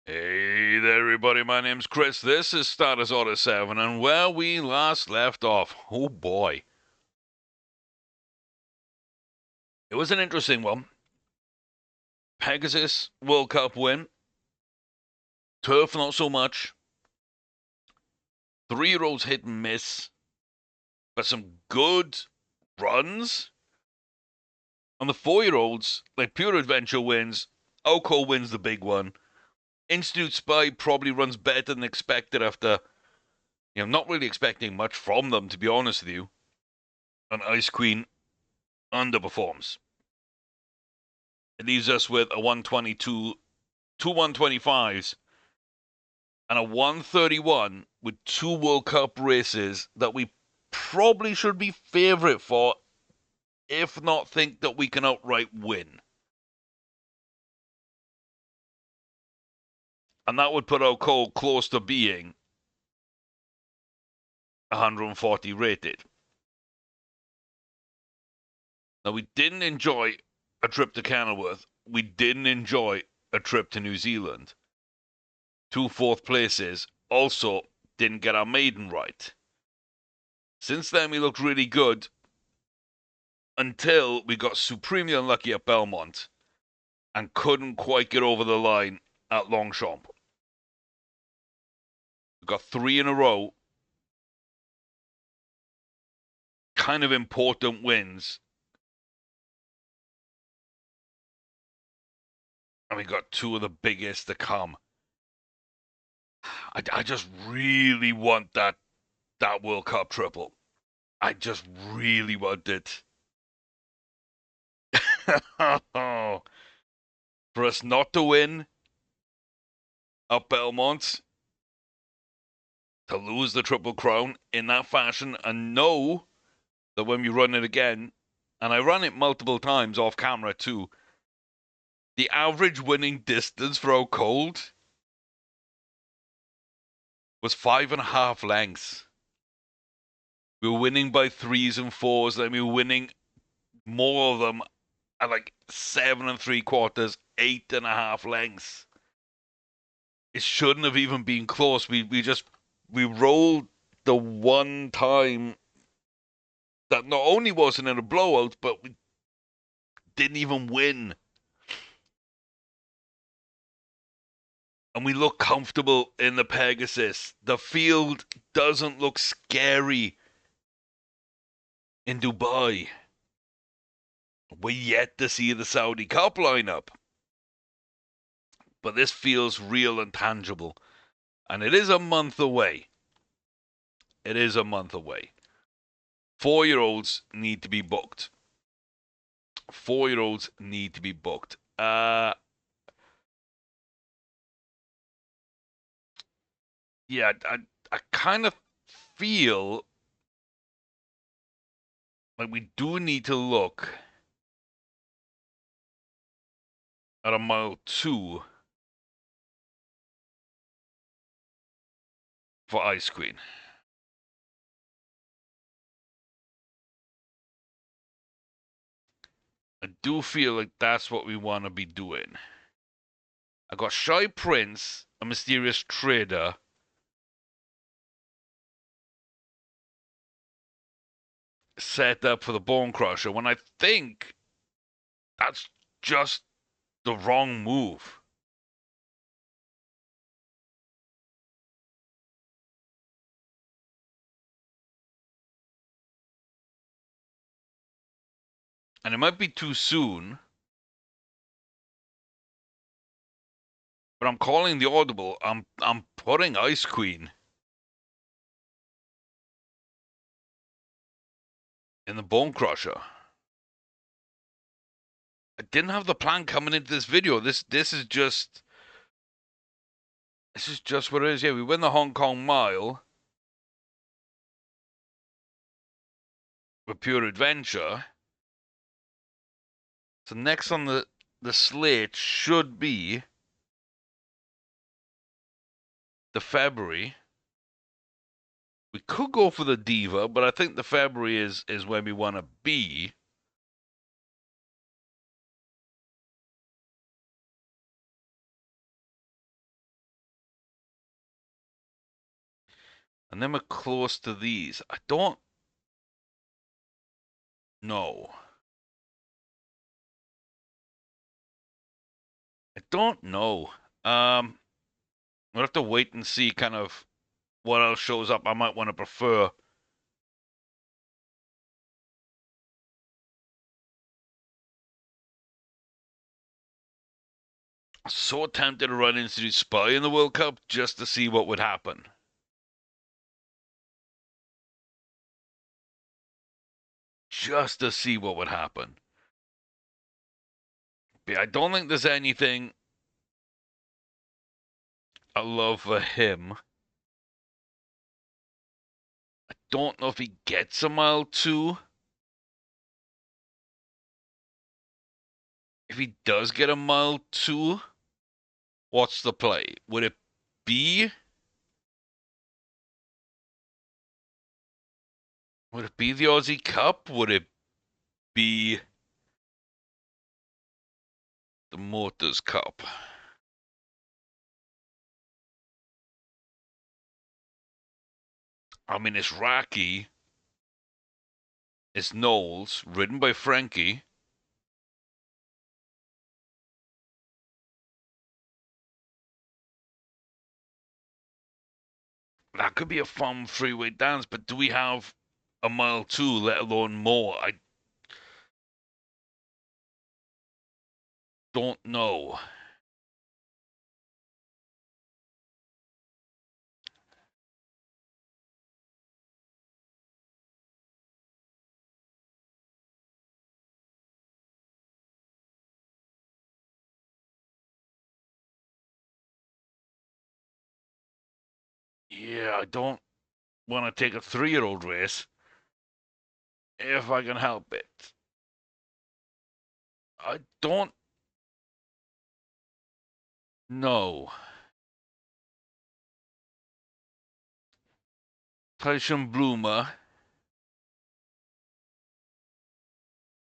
Hey there, everybody. My name's Chris. This is Starters Order 7, and where we last left off, oh boy, it was an interesting one. Pegasus World Cup win, Turf not so much. 3-year-olds hit and miss, but some good runs. On the 4-year-olds, like Pure Adventure wins, Oko wins the big one. Institute Spy probably runs better than expected after, not really expecting much from them, to be honest with you. And Ice Queen underperforms. It leaves us with a 122, two 125s, and a 131 with two World Cup races that we probably should be favourite for, if not think that we can outright win. And that would put our call close to being 140 rated. Now, we didn't enjoy a trip to Kenilworth. We didn't enjoy a trip to New Zealand. 2 fourth places. Also, didn't get our maiden right. Since then, we looked really good until we got supremely unlucky at Belmont and couldn't quite get over the line at Longchamp. We got 3 in a row, kind of important wins. And we got 2 of the biggest to come. I just really want that World Cup triple. I just really want it. For us not to win at Belmont, to lose the Triple Crown in that fashion, and know that when we run it again, and I run it multiple times off camera too, the average winning distance for our cold was 5.5 lengths. We were winning by 3s and 4s, then we were winning more of them at like 7 3/4, 8.5 lengths. It shouldn't have even been close. We rolled the one time that not only wasn't in a blowout, but we didn't even win. And we look comfortable in the Pegasus. The field doesn't look scary in Dubai. We're yet to see the Saudi Cup lineup. But this feels real and tangible. And it is a month away. It is a month away. 4-year-olds need to be booked. 4-year-olds need to be booked. Yeah, I kind of feel like we do need to look at a mile 2 for Ice Queen. I do feel like that's what we want to be doing. I got Shy Prince, a mysterious trader, set up for the Bone Crusher when I think that's just the wrong move. And it might be too soon, but I'm calling the audible. I'm putting Ice Queen in the Bone Crusher. I didn't have the plan coming into this video. This is just what it is. Yeah, we win the Hong Kong Mile with Pure Adventure. So next on the slate should be the February. We could go for the Diva, but I think the February is where we want to be. And then we're close to these. I don't know. I don't know. We'll have to wait and see kind of what else shows up. I might want to prefer. So tempted to run into Spy in the World Cup just to see what would happen. Just to see what would happen. But I don't think there's anything I love for him. I don't know if he gets a mile two. If he does get a mile two, what's the play? Would it be? Would it be the Aussie Cup? Would it be the Motors Cup? I mean, it's Raki. It's Knowles, ridden by Frankie. That could be a fun freeway dance, but do we have a mile two, let alone more? I don't know. Yeah, I don't want to take a 3-year-old race if I can help it. I don't know. Tyson Bloomer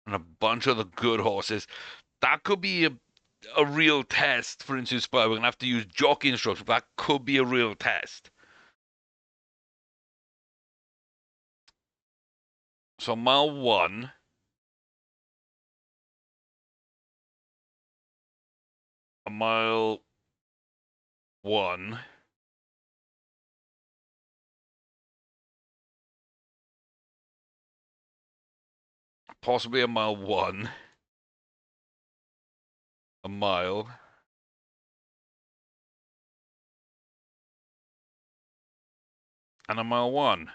and a bunch of the good horses. That could be a real test for Inspire. We're going to have to use jockey instructions. That could be a real test. So mile one, a mile one, possibly a mile one, a mile, and a mile one.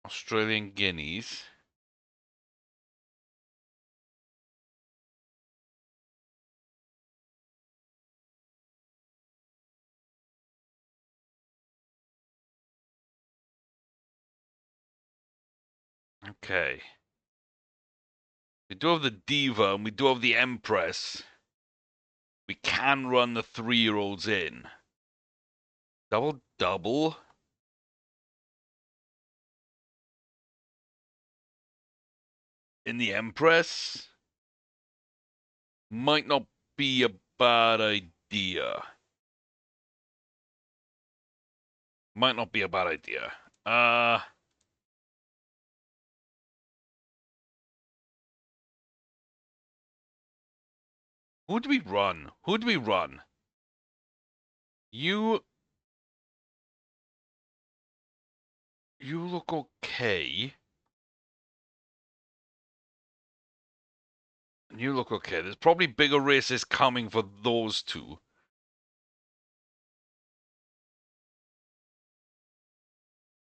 Australian Guineas. Okay. We do have the Diva and we do have the Empress. We can run the 3-year-olds in. Double double. In the Empress might not be a bad idea. Might not be a bad idea. Who do we run? Who do we run? You look okay. You look okay. There's probably bigger races coming for those two.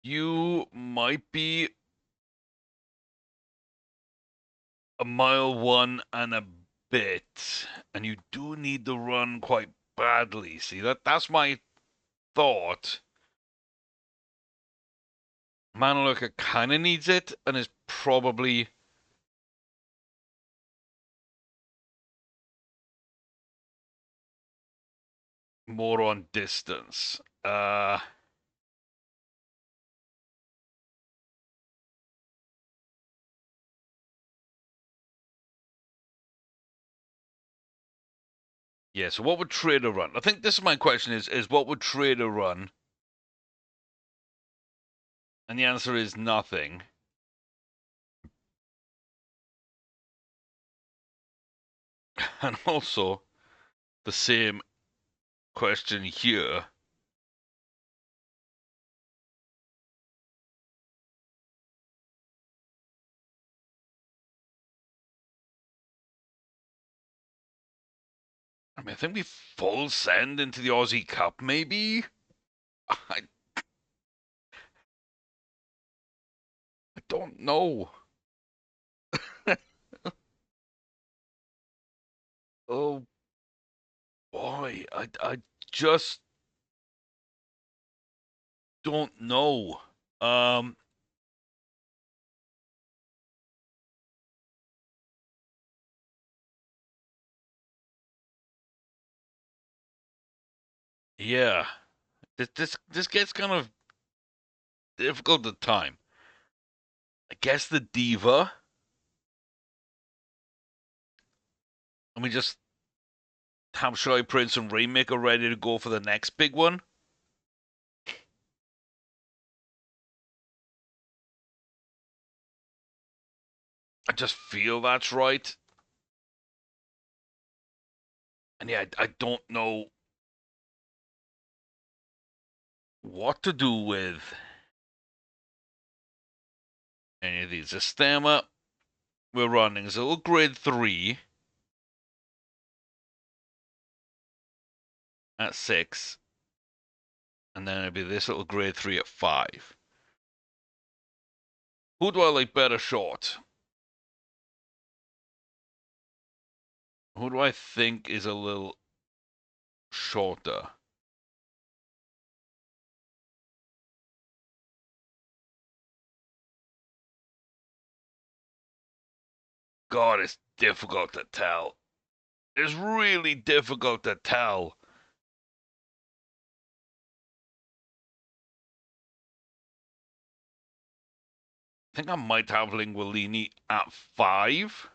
You might be a mile one and a bit, and you do need to run quite badly. See, that's my thought. Manalurka kind of needs it and is probably more on distance. Yeah, so what would Trader run? I think this is my question is what would Trader run? And the answer is nothing. And also, the same question here. I mean, I think we full send into the Aussie Cup, maybe? I, I don't know. Oh boy, I just don't know. Um, yeah, this gets kind of difficult at time. I guess the Diva. And we just have Shy Prince and Rainmaker ready to go for the next big one. I just feel that's right. And yeah, I don't know what to do with any of these. Estema, we're running is a little grade 3 at 6. And then it'd be this little grade 3 at 5. Who do I like better short? Who do I think is a little shorter? God, it's difficult to tell. It's really difficult to tell. I think I might have Lingualini at 5.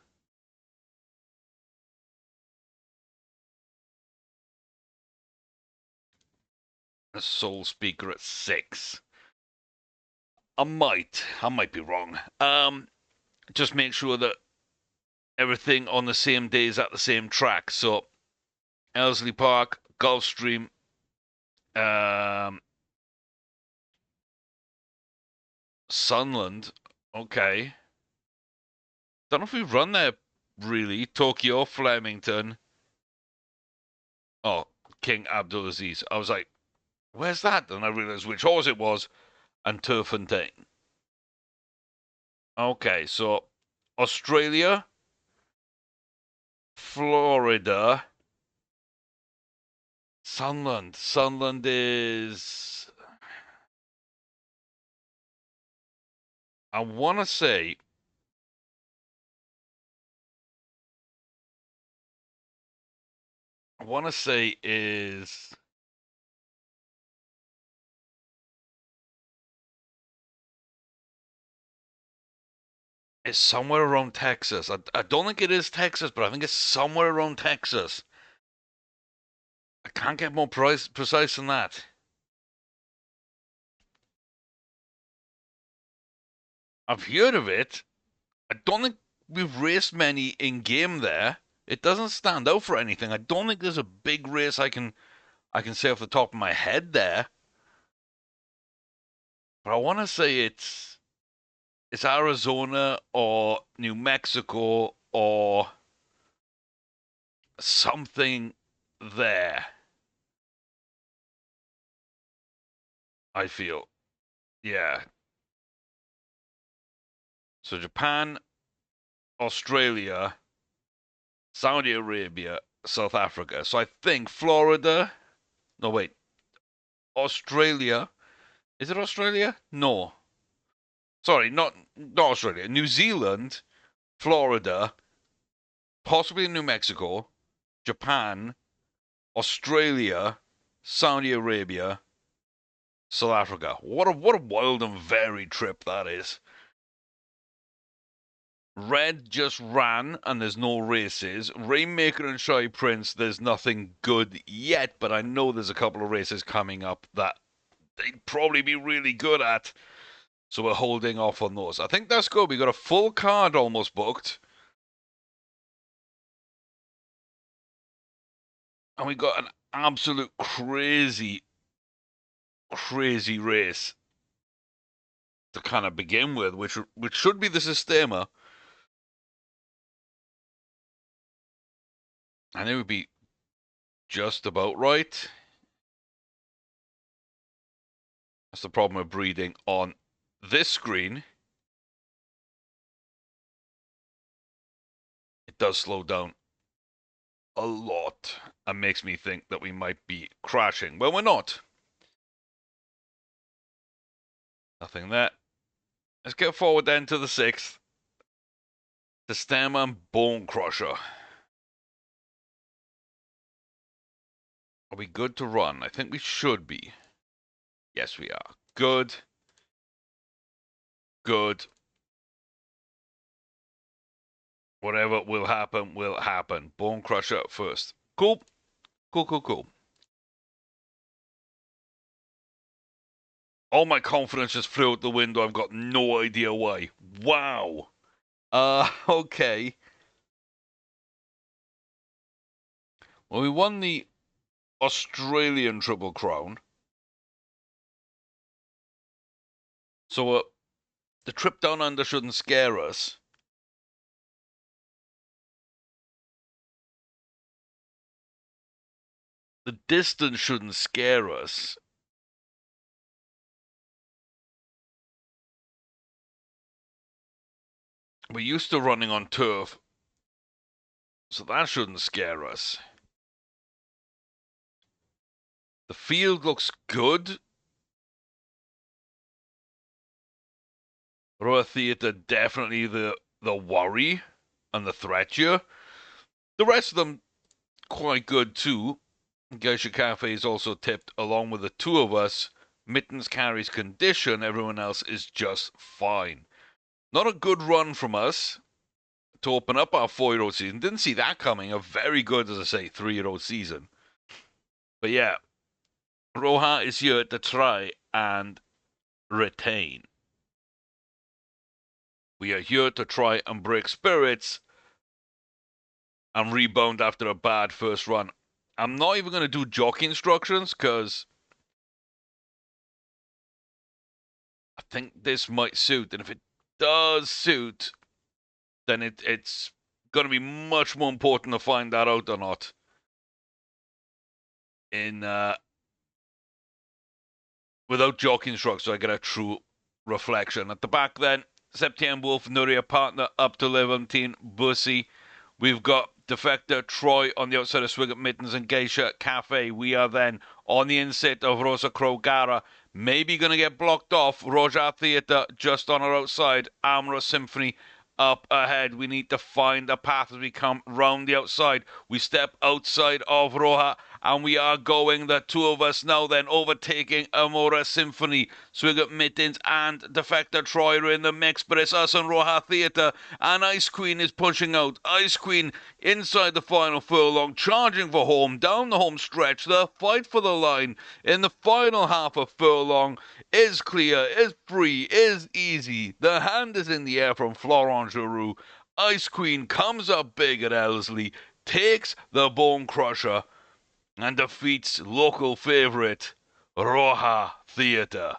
A Soul Speaker at 6. I might be wrong. Just make sure that everything on the same day is at the same track. So, Elsley Park, Gulfstream, Sunland. Okay. Don't know if we've run there really. Tokyo, Flemington. Oh, King Abdulaziz. I was like, where's that? And I realized which horse it was, and Turfontaine. Okay, so Australia, Florida, Sunland. Sunland is. I want to say. I want to say is. It's somewhere around Texas. I don't think it is Texas, but I think it's somewhere around Texas. I can't get more precise than that. I've heard of it. I don't think we've raced many in game there. It doesn't stand out for anything. I don't think there's a big race I can say off the top of my head there. But I want to say it's Arizona or New Mexico or something there. I feel. Yeah. So Japan, Australia, Saudi Arabia, South Africa. So I think Florida. No, wait. Australia. Is it Australia? No. Sorry, not Australia. New Zealand, Florida, possibly New Mexico, Japan, Australia, Saudi Arabia, South Africa. What a wild and varied trip that is. Red just ran and there's no races. Rainmaker and Shy Prince, there's nothing good yet, but I know there's a couple of races coming up that they'd probably be really good at. So we're holding off on those. I think that's good. We got a full card almost booked. And we got an absolute crazy race to kind of begin with, which should be the Sistema. And it would be just about right. That's the problem with breeding on this screen. It does slow down a lot and makes me think that we might be crashing. Well, we're not. Nothing there. Let's get forward then to the 6th. The Stem and Bone Crusher. Are we good to run? I think we should be. Yes, we are. Good. Good. Whatever will happen, will happen. Bone Crusher first. Cool. Cool. All my confidence just flew out the window. I've got no idea why. Wow. Okay. Well, we won the Australian Triple Crown. So the trip down under shouldn't scare us. The distance shouldn't scare us. We're used to running on turf, so that shouldn't scare us. The field looks good. Royal Theatre definitely the worry and the threat here. The rest of them quite good too. Geisha Cafe is also tipped along with the two of us. Mittens carries condition. Everyone else is just fine. Not a good run from us to open up our 4-year-old season. Didn't see that coming. A very good, as I say, 3-year-old season. But yeah, Roja is here to try and retain. We are here to try and break spirits and rebound after a bad first run. I'm not even going to do jockey instructions because I think this might suit. And if it does suit, then it's going to be much more important to find that out or not in without jockey instructions, so I get a true reflection. At the back then, Septième Wolf, Nuria Partner up to Levantine Bussy. We've got Defector Troy on the outside of Swigert Mittens and Geisha Cafe. We are then on the inset of Rosa Crowgara. Maybe going to get blocked off. Roja Theatre just on our outside. Amra Symphony up ahead. We need to find a path as we come round the outside. We step outside of Roja and we are going, the two of us now then, overtaking Amora Symphony. Swigert Mittens and Defector Troy are in the mix, but it's us and Roja Theatre, and Ice Queen is pushing out. Ice Queen inside the final furlong, charging for home, down the home stretch. The fight for the line in the final half of furlong is clear, is free, is easy. The hand is in the air from Florent Giroux. Ice Queen comes up big at Ellerslie, takes the Bone Crusher, and defeats local favourite Roja Theatre.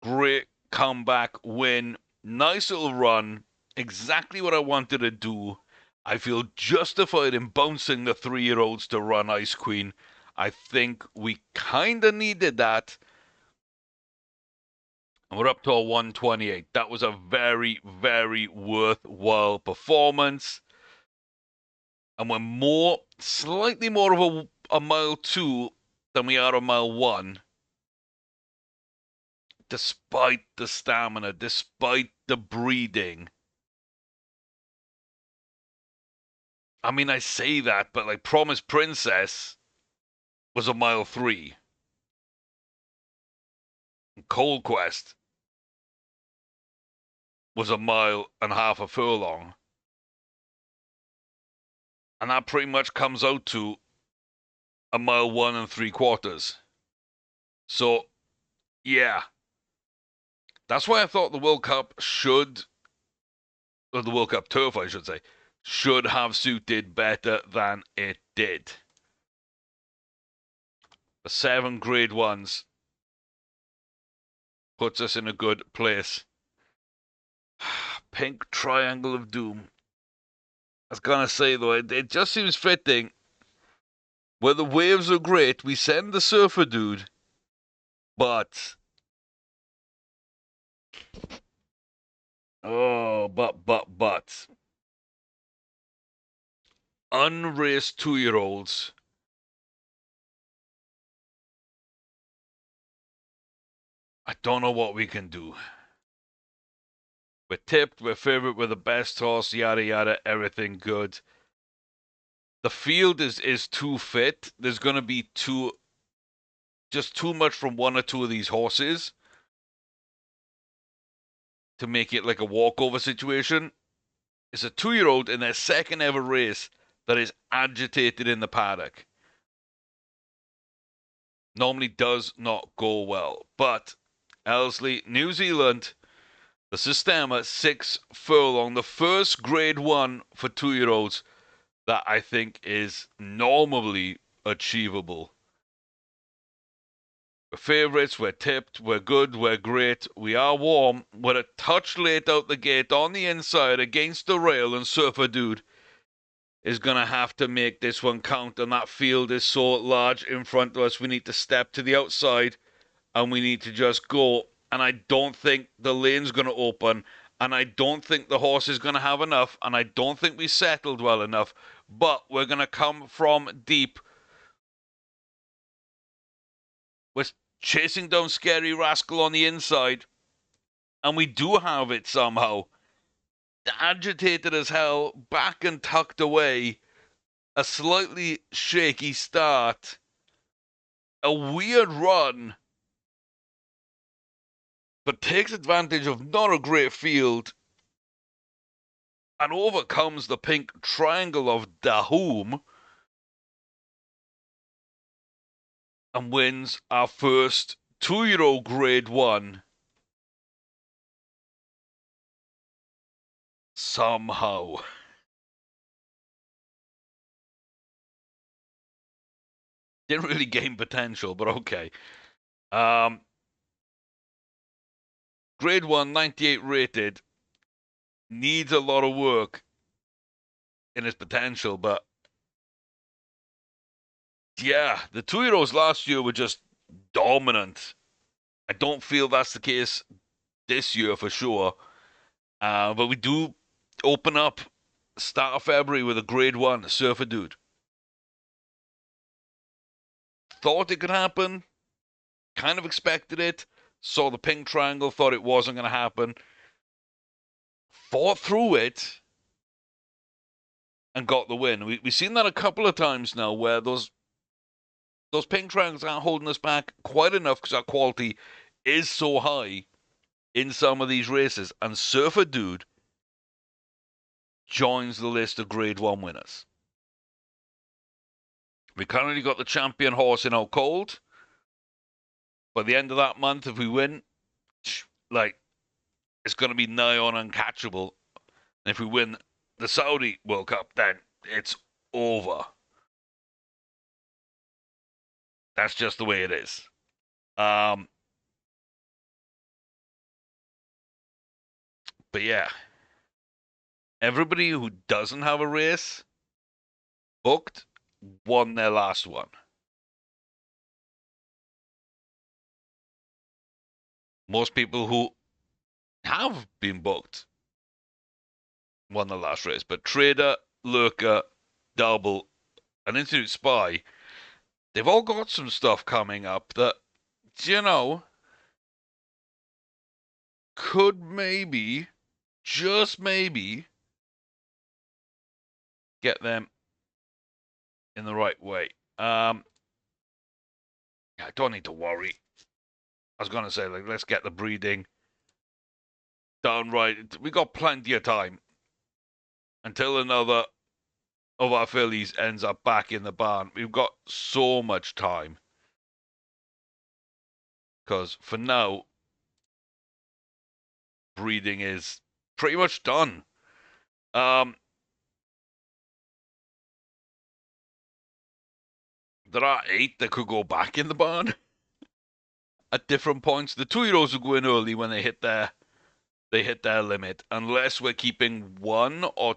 Great comeback win. Nice little run. Exactly what I wanted to do. I feel justified in bouncing the 3-year-olds to run Ice Queen. I think we kind of needed that. And we're up to a 128. That was a very, very worthwhile performance. And we're slightly more of a mile 2 than we are a mile 1. Despite the stamina, despite the breeding. I mean, I say that, but like Promise Princess was a mile 3. Cold Quest was 1.5 miles a furlong. And that pretty much comes out to 1.1 3/4 miles. So, yeah. That's why I thought the World Cup or the World Cup turf, I should say, should have suited better than it did. The 7 grade ones puts us in a good place. Pink Triangle of Doom. I was gonna say though, it just seems fitting. Where the waves are great, we send the surfer dude, but but unraced 2-year-olds. I don't know what we can do. We're tipped, we're favorite, we're the best horse, yada yada, everything good. The field is too fit. There's gonna be just too much from one or two of these horses to make it like a walkover situation. It's a 2-year-old in their second ever race that is agitated in the paddock. Normally does not go well. But Ellerslie, New Zealand, the Systema 6 furlong, the first grade 1 for 2-year-olds that I think is normally achievable. We're favourites, we're tipped, we're good, we're great, we are warm. We're a touch late out the gate on the inside against the rail, and Surfer Dude is going to have to make this one count, and that field is so large in front of us. We need to step to the outside, and we need to just go. And I don't think the lane's going to open, and I don't think the horse is going to have enough, and I don't think we settled well enough. But we're going to come from deep. We're chasing down Scary Rascal on the inside, and we do have it somehow. Agitated as hell, back and tucked away. A slightly shaky start. A weird run, but takes advantage of not a great field and overcomes the Pink Triangle of Dahomey and wins our first 2-year-old grade 1 somehow. Didn't really gain potential, but okay. Grade 1, 98 rated, needs a lot of work in his potential, but yeah, the 2-year-olds last year were just dominant. I don't feel that's the case this year for sure. But we do open up start of February with a grade 1 Surfer Dude. Thought it could happen. Kind of expected it. Saw the Pink Triangle. Thought it wasn't going to happen. Fought through it and got the win. We've seen that a couple of times now where those Pink Triangles aren't holding us back quite enough because our quality is so high in some of these races. And Surfer Dude joins the list of grade 1 winners. We currently got the champion horse in Out Cold. By the end of that month, if we win, like, it's going to be nigh on uncatchable. And if we win the Saudi World Cup, then it's over. That's just the way it is. But yeah, everybody who doesn't have a race booked won their last one. Most people who have been booked won the last race, but Trader, Lurker, Double, and Institute Spy, they've all got some stuff coming up that, you know, could maybe, just maybe, get them in the right way. I don't need to worry. I was going to say, like, let's get the breeding downright. We got plenty of time until another of our fillies ends up back in the barn. We've got so much time. Because for now, breeding is pretty much done. There are 8 that could go back in the barn at different points. The 2-year-olds will go in early when they hit their limit, unless we're keeping 1 or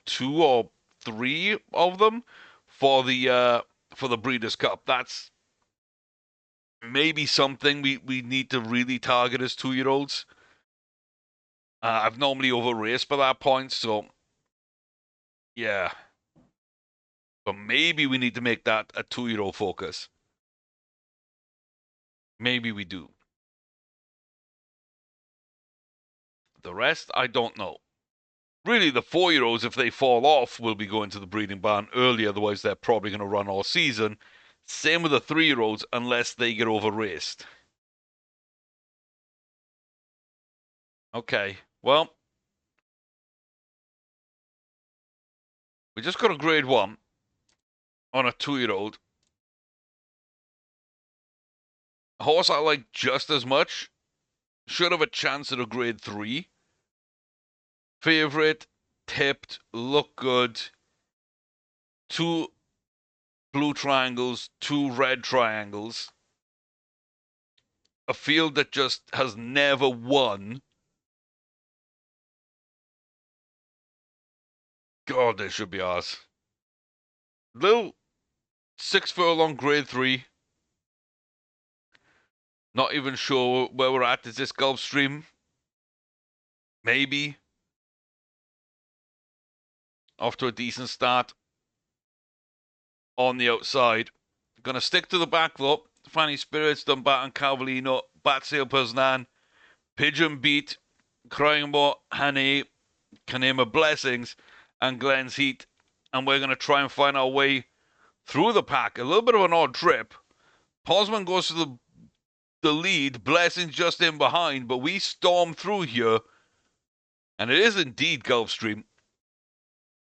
2 or 3 of them for the Breeders' Cup. That's maybe something we need to really target as 2-year-olds. I've normally over raced by that point, so yeah. But maybe we need to make that a 2-year-old focus. Maybe we do. The rest, I don't know. Really, the 4-year-olds, if they fall off, will be going to the breeding barn early. Otherwise, they're probably going to run all season. Same with the 3-year-olds, unless they get over raced. Okay, well, we just got a grade 1 on a 2-year-old. A horse I like just as much. Should have a chance at a grade 3. Favorite, tipped, look good. 2 blue triangles, 2 red triangles. A field that just has never won. God, this should be ours. Little 6 furlong grade 3. Not even sure where we're at. Is this Gulfstream? Maybe. Off to a decent start. On the outside. Gonna stick to the back though. Fanny Spirits, Dumbat and Cavallino, Batsail Persnan, Pigeon Beat, Cryingmore, Honey, Kanema Blessings, and Glenn's Heat. And we're gonna try and find our way through the pack. A little bit of an odd trip. Posman goes to the lead, Blessings just in behind, but we storm through here. And it is indeed Gulfstream.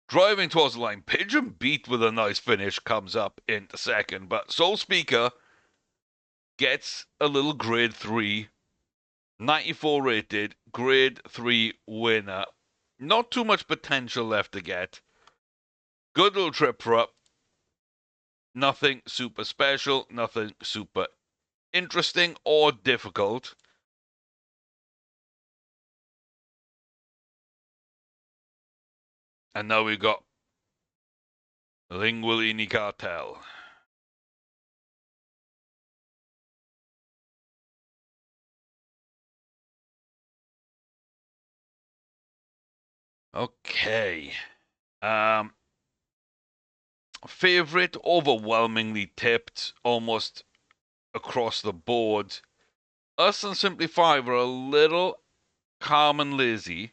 Driving towards the line, Pigeon Beat with a nice finish comes up into second, but Soul Speaker gets a little grade 3, 94 rated, grade 3 winner. Not too much potential left to get. Good little trip for up. Nothing super special, nothing super interesting or difficult. And now we've got Lingualini Cartel. Okay. Favorite, overwhelmingly tipped, almost across the board. Us and Simply 5 are a little calm and lazy.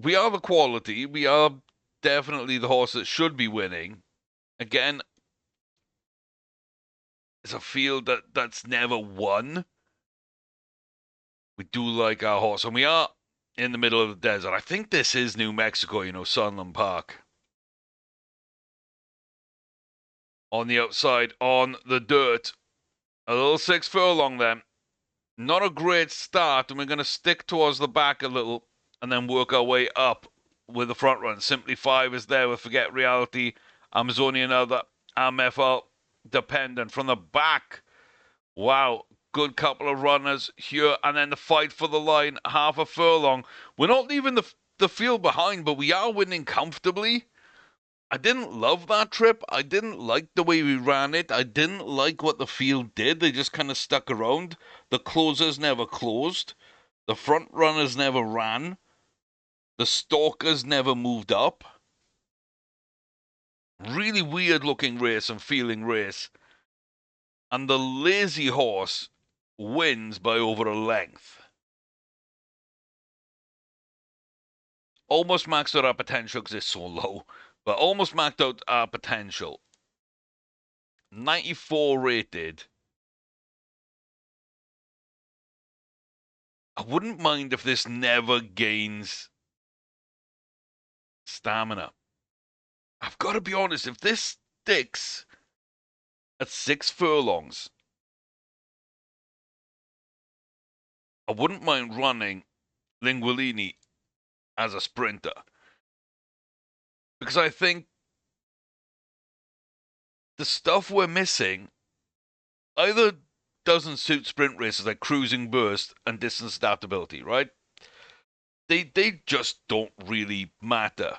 We are the quality. We are definitely the horse that should be winning. Again, it's a field that's never won. We do like our horse, and we are in the middle of the desert. I think this is New Mexico, Sunland Park. On the outside, on the dirt. A little 6 furlong then. Not a great start, and we're going to stick towards the back a little and then work our way up with the front run. Simply 5 is there with Forget Reality. Amazonia another. MFL dependent. From the back, wow, good couple of runners here, and then the fight for the line, half a furlong. We're not leaving the field behind, but we are winning comfortably. I didn't love that trip. I didn't like the way we ran it. I didn't like what the field did. They just kind of stuck around. The closers never closed. The front runners never ran. The stalkers never moved up. Really weird looking race and feeling race. And the lazy horse wins by over a length. Almost maxed out our potential because it's so low. But almost maxed out our potential. 94 rated. I wouldn't mind if this never gains stamina. I've got to be honest, if this sticks at 6 furlongs, I wouldn't mind running Lingualini as a sprinter. Because I think the stuff we're missing either doesn't suit sprint races like cruising burst and distance adaptability, right? They just don't really matter.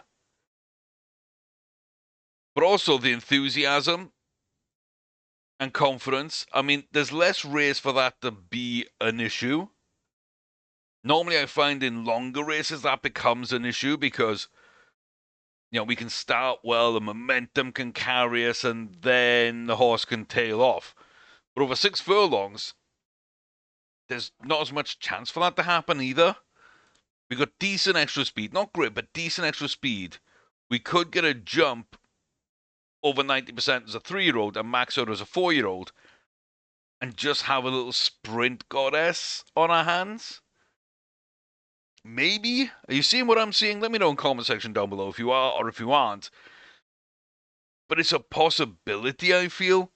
But also the enthusiasm and confidence. I mean, there's less race for that to be an issue. Normally, I find in longer races that becomes an issue because, we can start well, the momentum can carry us, and then the horse can tail off. But over 6 furlongs, there's not as much chance for that to happen either. We got decent extra speed. Not great, but decent extra speed. We could get a jump over 90% as a 3-year-old and max out as a 4-year-old and just have a little sprint goddess on our hands. Maybe? Are you seeing what I'm seeing? Let me know in the comment section down below if you are or if you aren't. But it's a possibility, I feel.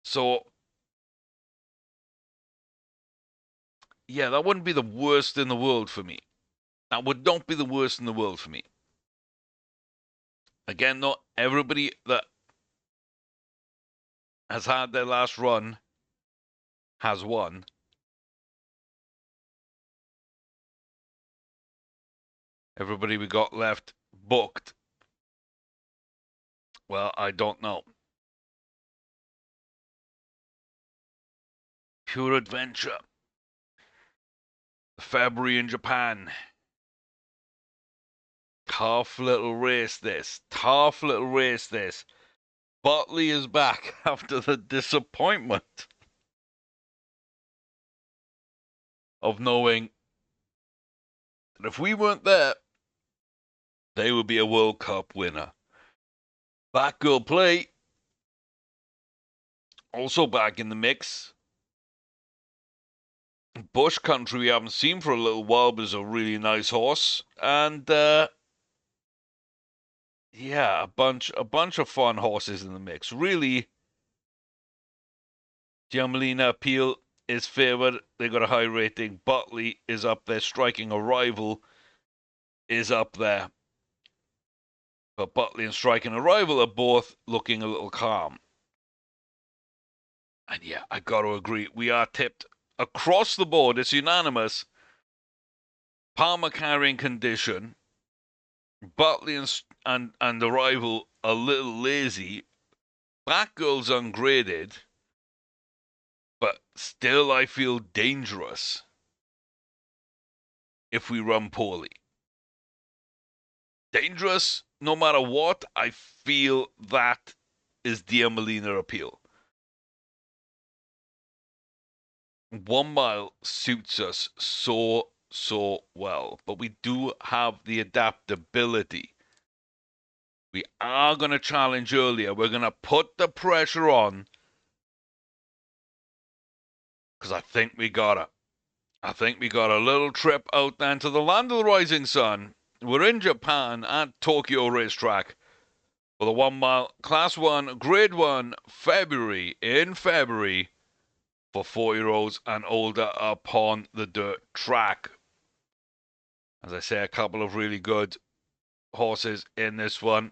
So, yeah, that wouldn't be the worst in the world for me. That would not be the worst in the world for me. Again, not everybody that has had their last run has won. Everybody we got left booked. Well, I don't know. Pure Adventure. February in Japan. Tough little race this. Tough little race this. Botley is back after the disappointment of knowing that if we weren't there, they would be a World Cup winner. Batgirl Play, also back in the mix. Bush Country we haven't seen for a little while, but is a really nice horse. And yeah, a bunch of fun horses in the mix. Really, Giamalina Appeal is favored. They got a high rating. Botley is up there. Striking Arrival is up there. But Botley and Striking Arrival are both looking a little calm. And yeah, I got to agree. We are tipped across the board. It's unanimous. Palmer carrying condition. Botley and Arrival a little lazy. Batgirl's ungraded. But still, I feel dangerous if we run poorly. Dangerous, no matter what, I feel that is Diamalina Appeal. 1 mile suits us so well, but we do have the adaptability. We are going to challenge earlier. We're going to put the pressure on because I think we got it. I think we got a little trip out then to the land of the rising sun. We're in Japan at Tokyo Racetrack for the 1 mile Class 1 Grade 1 in February for 4-year-olds and older upon the dirt track. As I say, a couple of really good horses in this one.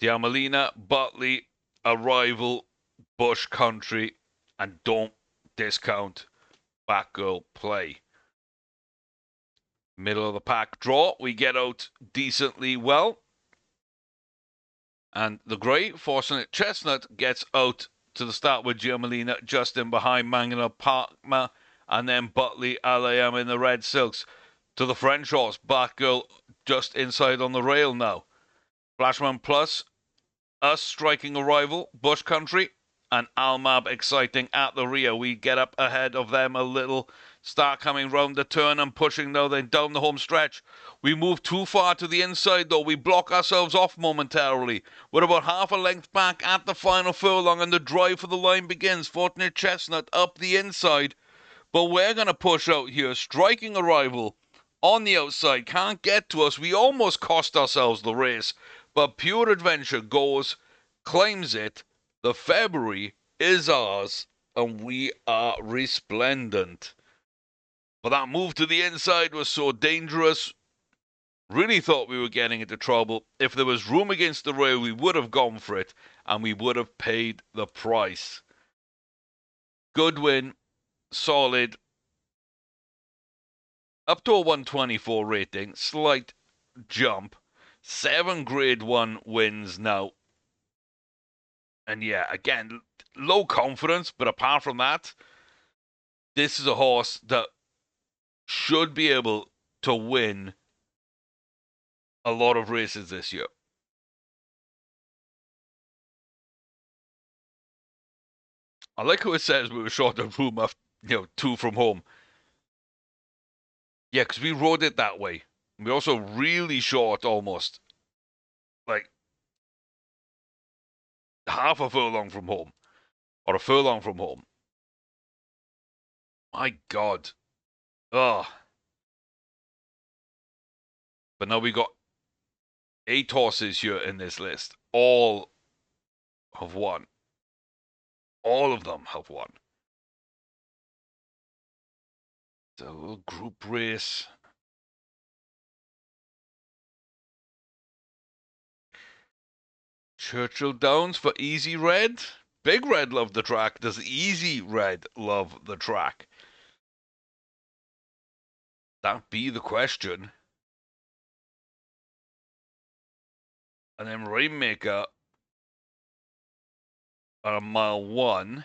Diamalina, Botley, Arrival, Bush Country, and don't discount Batgirl Play. Middle of the pack draw, we get out decently well. And the grey, Fortunate Chestnut, gets out to the start with Giamalina just in behind Mangana Parkma, and then Botley, Alayam in the red silks. To the French horse, Batgirl just inside on the rail now. Flashman Plus, us Striking Arrival, Bush Country, and Almab exciting at the rear. We get up ahead of them a little, start coming round the turn and pushing now then down the home stretch. We move too far to the inside though. We block ourselves off momentarily. We're about half a length back at the final furlong and the drive for the line begins. Fortunate Chestnut up the inside, but we're going to push out here, striking a rival on the outside. Can't get to us. We almost cost ourselves the race, but Pure Adventure goes, claims it. The February is ours, and we are resplendent. But that move to the inside was so dangerous. Really thought we were getting into trouble. If there was room against the rail, we would have gone for it, and we would have paid the price. Good win. Solid. Up to a 124 rating. Slight jump. 7 Grade 1 wins now. And yeah, again, low confidence, but apart from that, this is a horse that should be able to win a lot of races this year. I like how it says we were short of room after, 2 from home. Yeah, because we rode it that way. We're also really short almost. Like half a furlong from home. Or a furlong from home. My God. Ugh. But now we got 8 horses here in this list. All have won. All of them have won. So a little group race. Churchill Downs for Easy Red. Big Red love the track. Does Easy Red love the track? That be the question. And then Rainmaker at a mile 1.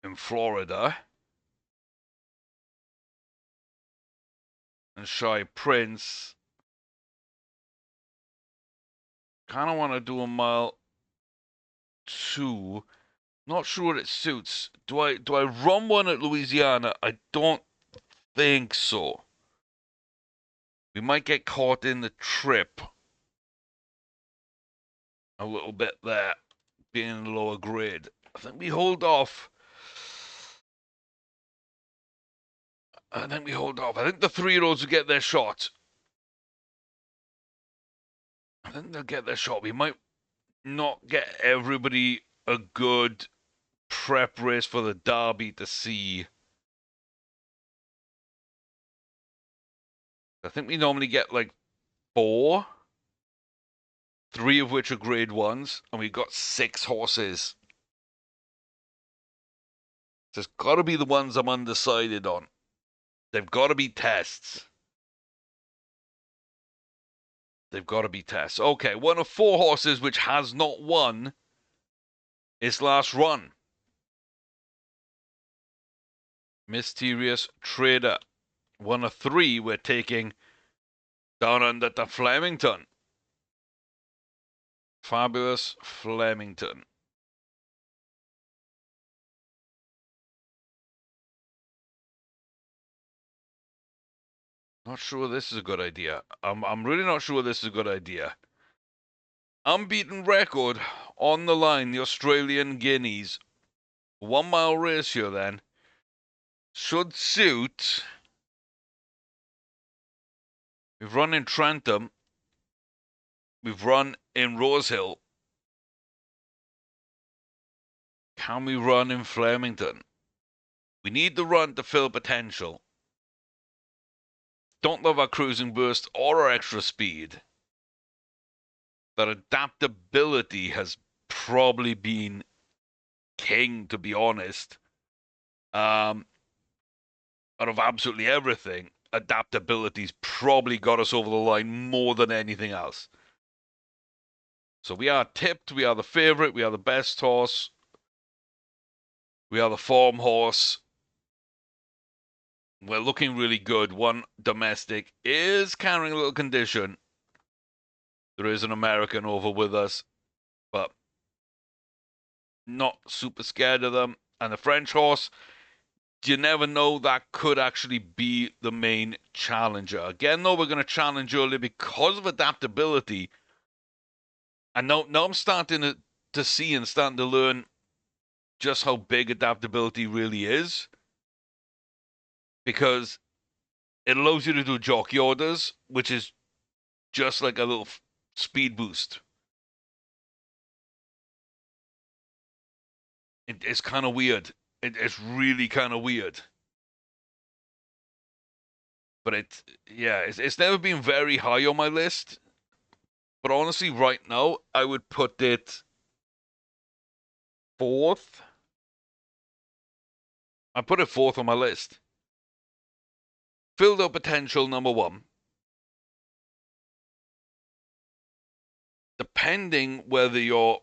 In Florida. And Shy Prince. Kind of want to do a mile 2. Not sure it suits. Do I run one at Louisiana? I don't think so. We might get caught in the trip a little bit there, being lower grade. I think we hold off. I think the 3-year-olds will get their shot. I think they'll get their shot. We might not get everybody a good prep race for the Derby to see. I think we normally get like 4, 3 of which are grade 1s, and we've got 6 horses. There's got to be the ones I'm undecided on. They've got to be tests. They've got to be tests. Okay, one of 4 horses which has not won its last run. Mysterious Trader. One of 3 we're taking down under to Flemington. Fabulous Flemington. Not sure this is a good idea. I'm really not sure this is a good idea. Unbeaten record on the line, the Australian Guineas. 1 mile race here then. Should suit. We've run in Trentham. We've run in Rosehill. Can we run in Flemington? We need the run to fill potential. Don't love our cruising burst or our extra speed. But adaptability has probably been king, to be honest. Out of absolutely everything, adaptability's probably got us over the line more than anything else. So we are tipped, we are the favorite, we are the best horse, we are the form horse. We're looking really good. One domestic is carrying a little condition. There is an American over with us, but not super scared of them. And the French horse, you never know, that could actually be the main challenger. Again, though, we're going to challenge early because of adaptability. And now I'm starting to see and starting to learn just how big adaptability really is. Because it allows you to do jockey orders, which is just like a little speed boost. It's kind of weird. It's really kind of weird. But it's never been very high on my list. But honestly, right now, I would put it fourth. I put it fourth on my list. Filled up potential number one. Depending whether you're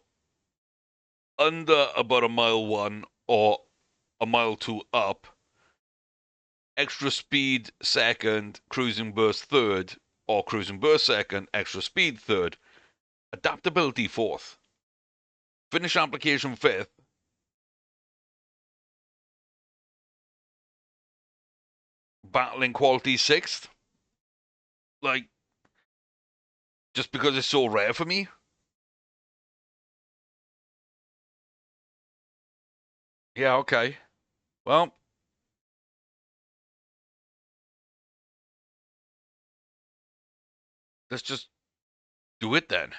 under about a mile one or a mile two up, extra speed second, cruising burst third, or cruising burst second, extra speed third, adaptability fourth, finish application fifth, battling quality sixth. Like, just because it's so rare for me. Yeah, okay. Well, let's just do it then.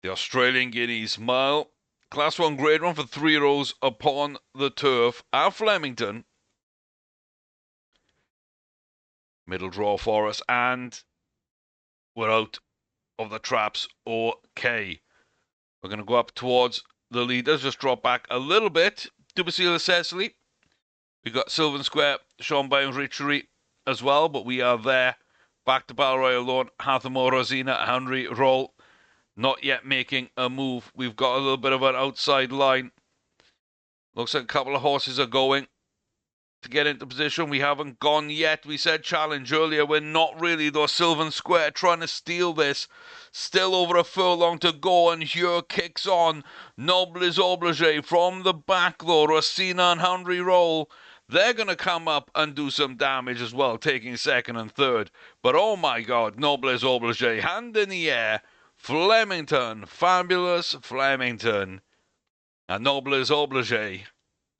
The Australian Guineas Mile. Class 1 grade 1 for 3-year-olds upon the turf at Flemington. Middle draw for us, and we're out of the traps. Okay. We're going to go up towards the leaders, just drop back a little bit. Dubasil Cecily. We've got Sylvan Square, Sean Bynes Richery as well, but we are there. Back to Battle Royal Lawn, Hathamo Rosina, Henry Roll. Not yet making a move. We've got a little bit of an outside line. Looks like a couple of horses are going to get into position. We haven't gone yet. We said challenge earlier. We're not really, though. Sylvan Square trying to steal this. Still over a furlong to go, and here kicks on. Nobles Oblige from the back, though. Rosina and Henry Roll. They're going to come up and do some damage as well, taking second and third. But oh my God, Nobles Oblige, hand in the air. Flemington, fabulous Flemington. And Nobles Oblige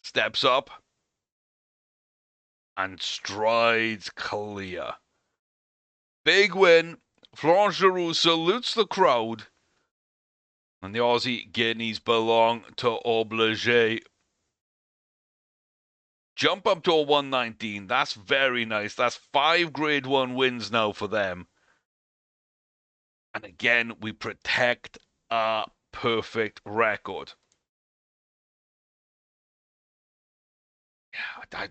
steps up and strides clear. Big win. Florence Giroux salutes the crowd. And the Aussie Guineas belong to Oblige. Jump up to a 119. That's very nice. That's 5 grade 1 wins now for them. And again, we protect a perfect record.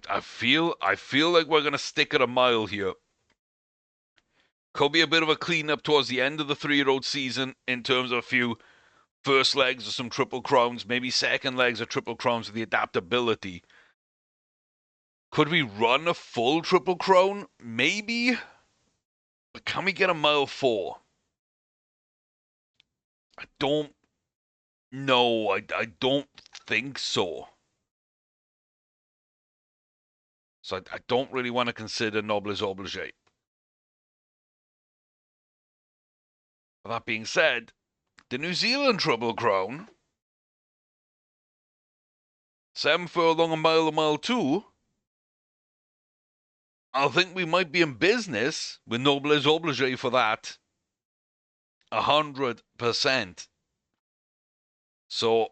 I feel like we're going to stick at a mile here. Could be a bit of a cleanup towards the end of the 3-year-old season in terms of a few first legs or some triple crowns, maybe second legs or triple crowns with the adaptability. Could we run a full triple crown? Maybe. But can we get a mile 4? I don't know. I don't think so. So I don't really want to consider Nobles Oblige. That being said, the New Zealand Triple Crown, 7 furlong, a mile 2. I think we might be in business with Nobles Oblige for that. 100%. So,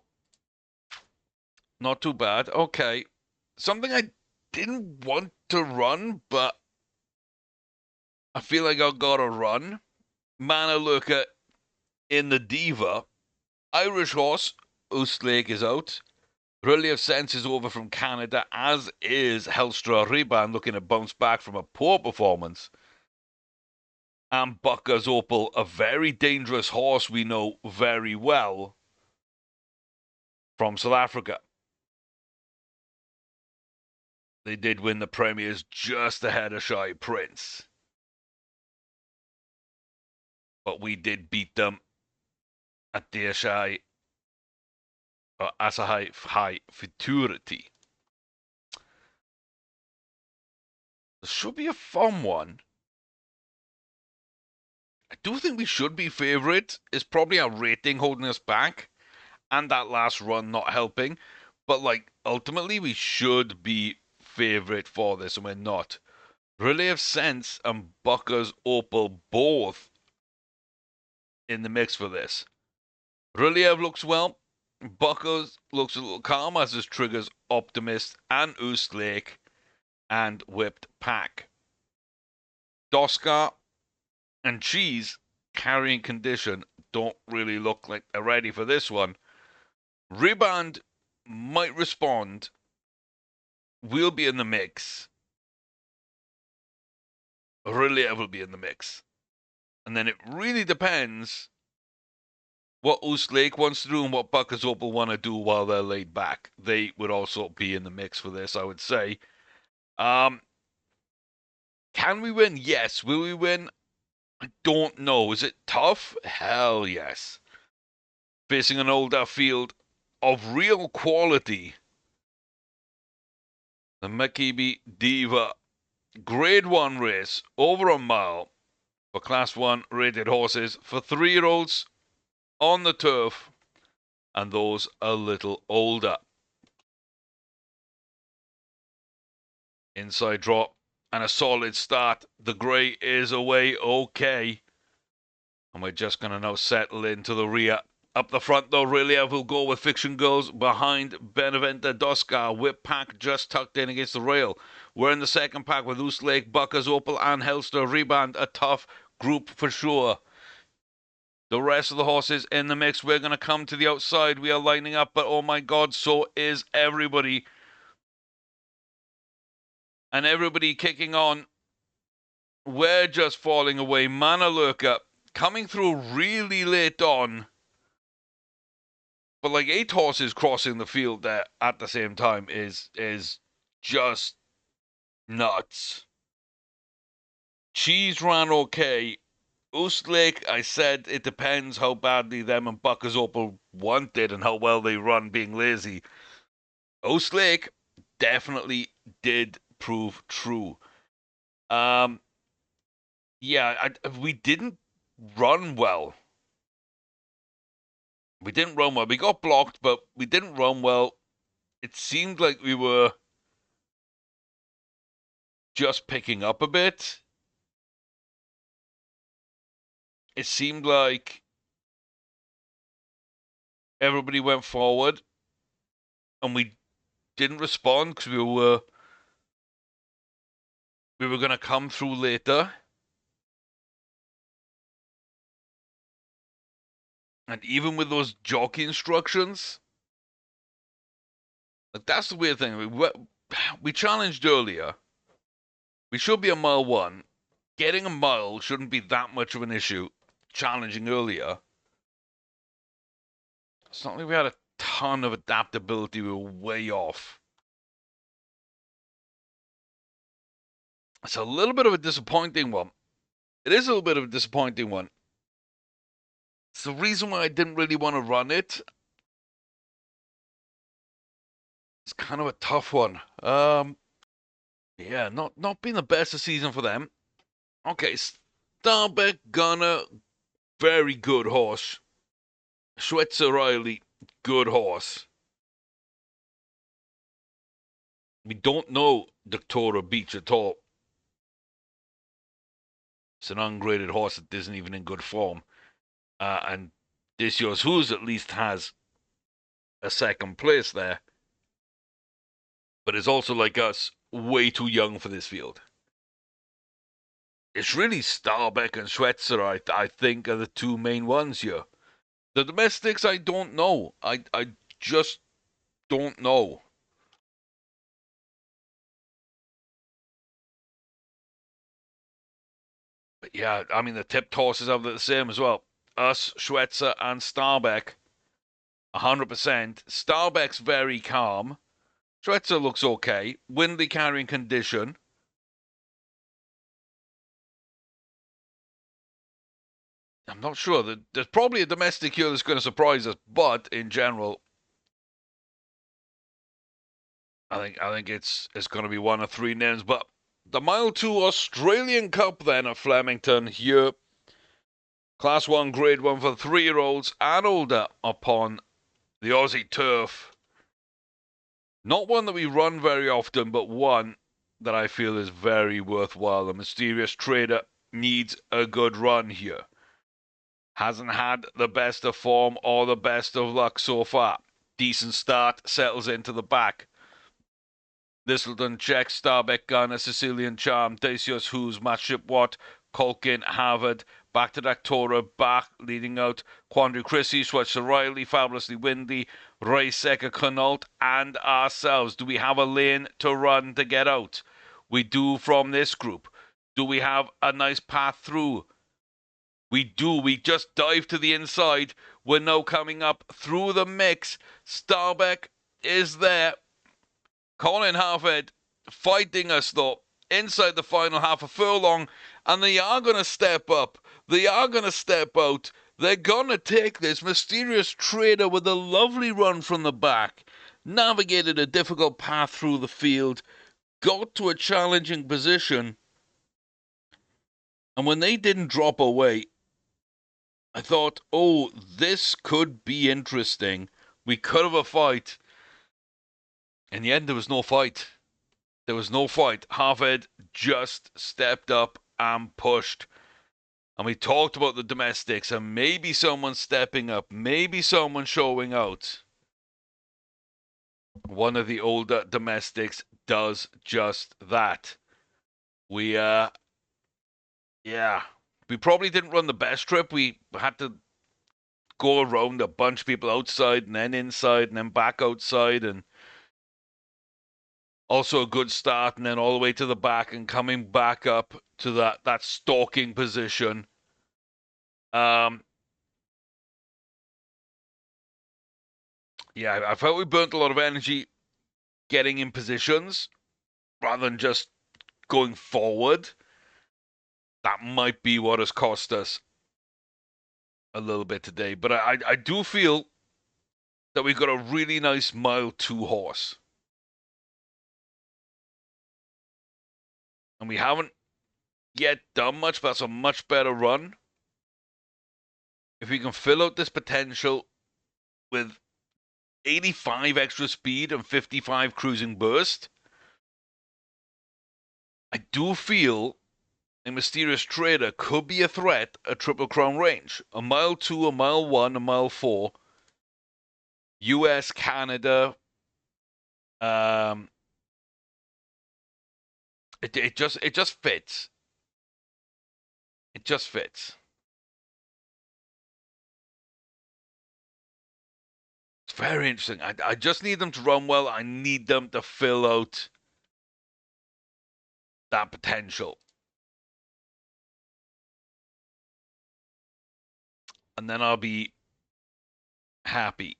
not too bad. Okay. Something I didn't want to run, but I feel like I gotta run. Mana Lurker in the Diva. Irish horse, Oostlake is out. Relief Sense is over from Canada, as is Helstra Riban, looking to bounce back from a poor performance. And Bucker's Opal, a very dangerous horse we know very well from South Africa. They did win the premiers just ahead of Shy Prince. But we did beat them at the Shy as a high futurity. This should be a fun one. I do think we should be favourite. It's probably our rating holding us back, and that last run not helping. But like ultimately, we should be favourite for this, and we're not. Relay of Sense and Bucker's Opal both in the mix for this. Reliev looks well. Buckers looks a little calm as his triggers Optimist and Oostlake and Whipped Pack. Doskar and Cheese, carrying condition, don't really look like they're ready for this one. Rebound might respond. We'll be in the mix. Reliev will be in the mix. And then it really depends what Oostlake wants to do and what Buckers Opal want to do while they're laid back. They would also be in the mix for this, I would say. Can we win? Yes. Will we win? I don't know. Is it tough? Hell yes. Facing an older field of real quality. The Makibi Diva Grade 1 race over a mile for Class 1 rated horses for 3-year-olds on the turf and those a little older. Inside drop and a solid start. The grey is away okay. And we're just going to now settle into the rear. Up the front, though, Reliev will go with Fiction Girls behind Beneventa Doskar. Whip Pack just tucked in against the rail. We're in the second pack with Oostlake, Buckers, Opal, and Helster. Rebound, a tough group for sure. The rest of the horses in the mix. We're going to come to the outside. We are lining up, but oh my God, so is everybody. And everybody kicking on. We're just falling away. Manalurka coming through really late on. But like 8 horses crossing the field there at the same time is just nuts. Cheese ran okay. Oostlake, I said it depends how badly them and Buckers Opal wanted and how well they run being lazy. Oostlake definitely did prove true. We didn't run well. We didn't run well. We got blocked, but we didn't run well. It seemed like we were just picking up a bit. It seemed like everybody went forward and we didn't respond because we were going to come through later. And even with those jockey instructions, like that's the weird thing. We challenged earlier. We should be a mile 1. Getting a mile shouldn't be that much of an issue. Challenging earlier. It's not like we had a ton of adaptability. We were way off. It's a little bit of a disappointing one. It is a little bit of a disappointing one. It's the reason why I didn't really want to run it. It's kind of a tough one. Yeah, not been the best of season for them. Okay, Starbeck Gunner, very good horse. Schweitzer Riley, good horse. We don't know Doctora Beach at all. It's an ungraded horse that isn't even in good form. And this year's Who's at least has a second place there. But is also, like us, way too young for this field. It's really Starbeck and Schweitzer, I think, are the two main ones here. The domestics, I don't know. I just don't know. But yeah, I mean, the tipped horses are the same as well. Us, Schweitzer, and Starbeck, 100%. Starbeck's very calm. Schweitzer looks okay. Windy carrying condition. I'm not sure. There's probably a domestic here that's going to surprise us, but in general, I think it's going to be one of three names. But the Mile 2 Australian Cup then at Flemington here. Class 1, Grade 1 for 3-year-olds and older upon the Aussie turf. Not one that we run very often, but one that I feel is very worthwhile. The Mysterious Trader needs a good run here. Hasn't had the best of form or the best of luck so far. Decent start, settles into the back. Thistleton, Czech, Starbeck, Gunner, Sicilian Charm, Dacius, Who's, Matship, Watt, Colkin, Harvard, back to Dactora, Bach, leading out, Quandary Chrissy, Schweitzer Riley, Fabulously Windy, Ray Secker, Connaught, and ourselves. Do we have a lane to run to get out? We do from this group. Do we have a nice path through? We do. We just dive to the inside. We're now coming up through the mix. Starbeck is there. Colin Harvard fighting us, though, inside the final half a furlong. And they are going to step up. They are going to step out. They're going to take this. Mysterious Trader with a lovely run from the back. Navigated a difficult path through the field. Got to a challenging position. And when they didn't drop away, I thought, oh, this could be interesting. We could have a fight. In the end, there was no fight. There was no fight. Harvard just stepped up and pushed. And we talked about the domestics and maybe someone stepping up, maybe someone showing out. One of the older domestics does just that. We probably didn't run the best trip. We had to go around a bunch of people outside and then inside and then back outside, and also a good start and then all the way to the back and coming back up to that stalking position. I felt we burnt a lot of energy getting in positions rather than just going forward. That might be what has cost us a little bit today. But I do feel that we've got a really nice Mile 2 horse. And we haven't yet done much, but that's a much better run. If we can fill out this potential with 85 extra speed and 55 cruising burst, I do feel a Mysterious Trader could be a threat at Triple Crown range. A Mile 2, a Mile 1, a Mile 4. US, Canada. It just fits. It just fits. It's very interesting. I just need them to run well. I need them to fill out that potential. And then I'll be happy.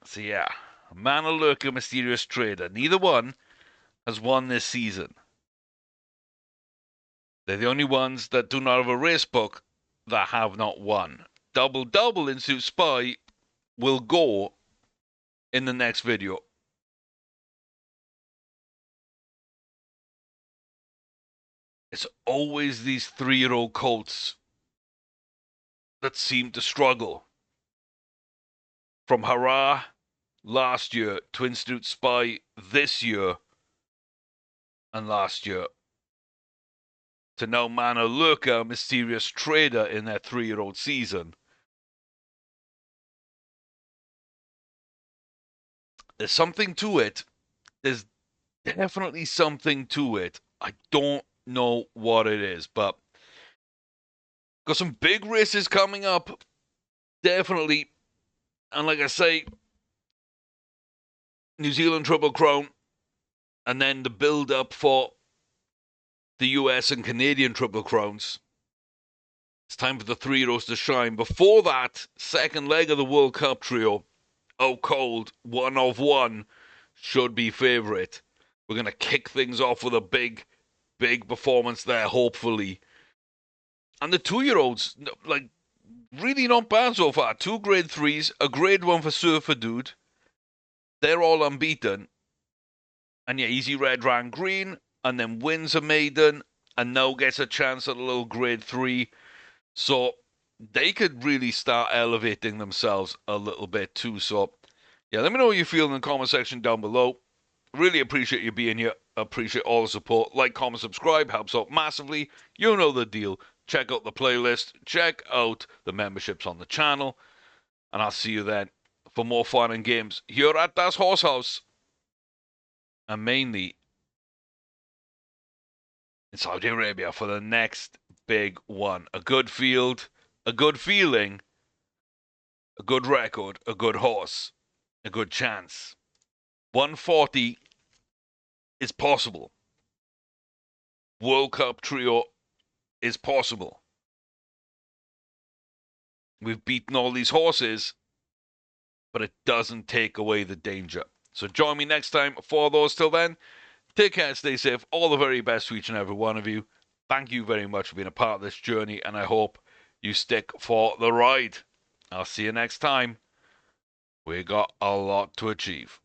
So yeah, Manalurka, Mysterious Trader. Neither one has won this season. They're the only ones that do not have a race book that have not won. Double in Suit Spy will go in the next video. It's always these 3-year-old colts that seem to struggle. From Hurrah last year to Institute Spy this year and last year to now Manalurka, Mysterious Trader in their 3-year-old season. There's something to it. There's definitely something to it. I don't know what it is, but got some big races coming up. Definitely. And like I say, New Zealand Triple Crown, and then the build-up for the US and Canadian Triple Crowns. It's time for the 3-year-olds to shine. Before that, second leg of the World Cup trio, Oh Cold, 1 of 1, should be favourite. We're going to kick things off with a big performance there, hopefully. And the 2-year-olds, like, really not bad so far. 2 grade 3s, a grade 1 for Surfer Dude. They're all unbeaten. And yeah, Easy Red ran green, and then wins a maiden, and now gets a chance at a little grade 3. So they could really start elevating themselves a little bit too. So yeah, let me know what you feel in the comment section down below. Really appreciate you being here. Appreciate all the support. Like, comment, subscribe. Helps out massively. You know the deal. Check out the playlist. Check out the memberships on the channel. And I'll see you then for more fun and games here at Das Horse House. And mainly in Saudi Arabia for the next big one. A good field, a good feeling, a good record, a good horse, a good chance. 140 is possible. World Cup trio is possible. We've beaten all these horses, but it doesn't take away the danger. So join me next time for those. Till then, take care, stay safe, all the very best to each and every one of you. Thank you very much for being a part of this journey, and I hope you stick for the ride. I'll see you next time. We got a lot to achieve.